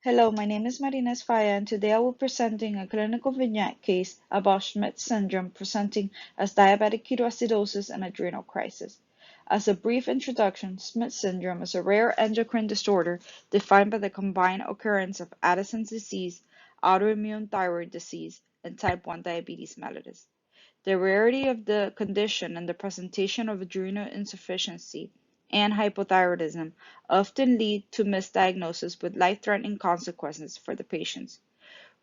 Hello, my name is Marina Esfaya, and today I will be presenting a clinical vignette case about Schmidt syndrome presenting as diabetic ketoacidosis and adrenal crisis. As a brief introduction, Schmidt syndrome is a rare endocrine disorder defined by the combined occurrence of Addison's disease, autoimmune thyroid disease, and type 1 diabetes mellitus. The rarity of the condition and the presentation of adrenal insufficiency and hypothyroidism often lead to misdiagnosis with life-threatening consequences for the patients.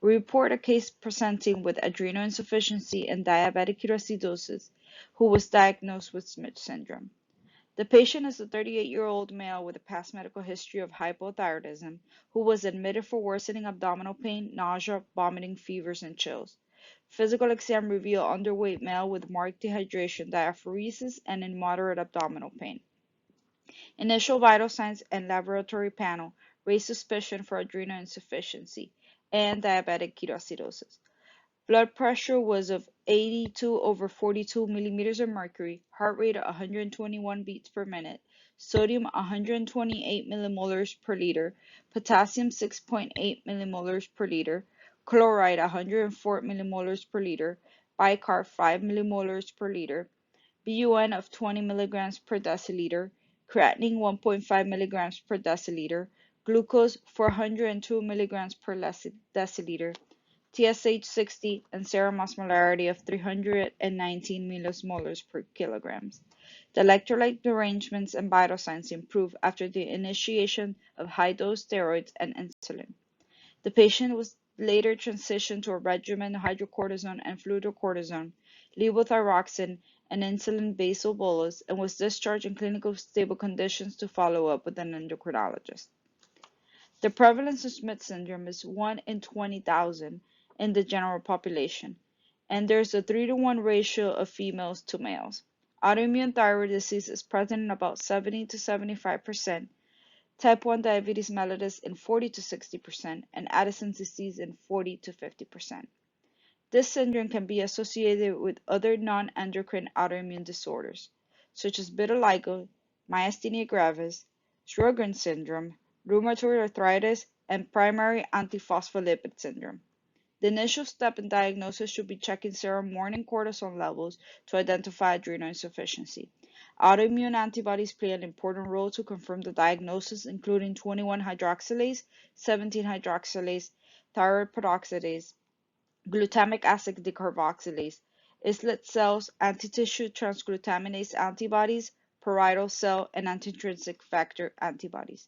We report a case presenting with adrenal insufficiency and diabetic ketoacidosis who was diagnosed with Schmidt syndrome. The patient is a 38-year-old male with a past medical history of hypothyroidism who was admitted for worsening abdominal pain, nausea, vomiting, fevers, and chills. Physical exam revealed underweight male with marked dehydration, diaphoresis, and in moderate abdominal pain. Initial vital signs and laboratory panel raised suspicion for adrenal insufficiency and diabetic ketoacidosis. Blood pressure was of 82 over 42 millimeters of mercury, heart rate 121 beats per minute, sodium 128 millimolars per liter, potassium 6.8 millimolars per liter, chloride 104 millimolars per liter, bicarb 5 millimolars per liter, BUN of 20 milligrams per deciliter, creatinine 1.5 milligrams per deciliter, glucose 402 milligrams per deciliter, TSH 60, and serum osmolarity of 319 millimolars per kilograms. The electrolyte derangements and vital signs improved after the initiation of high-dose steroids and insulin. The patient was later transitioned to a regimen of hydrocortisone and fludrocortisone, levothyroxine, and insulin basal bolus, and was discharged in clinical stable conditions to follow up with an endocrinologist. The prevalence of Schmidt syndrome is 1 in 20,000 in the general population, and there's a 3-to-1 ratio of females to males. Autoimmune thyroid disease is present in about 70 to 75%, type 1 diabetes mellitus in 40 to 60%, and Addison's disease in 40 to 50%. This syndrome can be associated with other non-endocrine autoimmune disorders, such as vitiligo, myasthenia gravis, Sjogren's syndrome, rheumatoid arthritis, and primary antiphospholipid syndrome. The initial step in diagnosis should be checking serum morning cortisol levels to identify adrenal insufficiency. Autoimmune antibodies play an important role to confirm the diagnosis, including 21-hydroxylase, 17-hydroxylase, thyroid peroxidase, glutamic acid decarboxylase, islet cells, antitissue transglutaminase antibodies, parietal cell, and antintrinsic factor antibodies.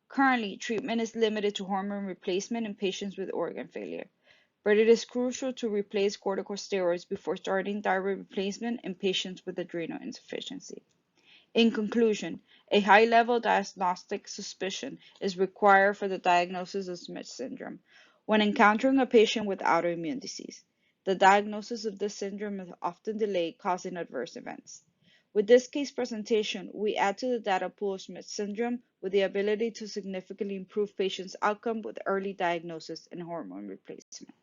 Currently, treatment is limited to hormone replacement in patients with organ failure, but it is crucial to replace corticosteroids before starting thyroid replacement in patients with adrenal insufficiency. In conclusion, a high-level diagnostic suspicion is required for the diagnosis of Schmidt syndrome when encountering a patient with autoimmune disease. The diagnosis of this syndrome is often delayed, causing adverse events. With this case presentation, we add to the data pool of Schmidt syndrome with the ability to significantly improve patients' outcome with early diagnosis and hormone replacement.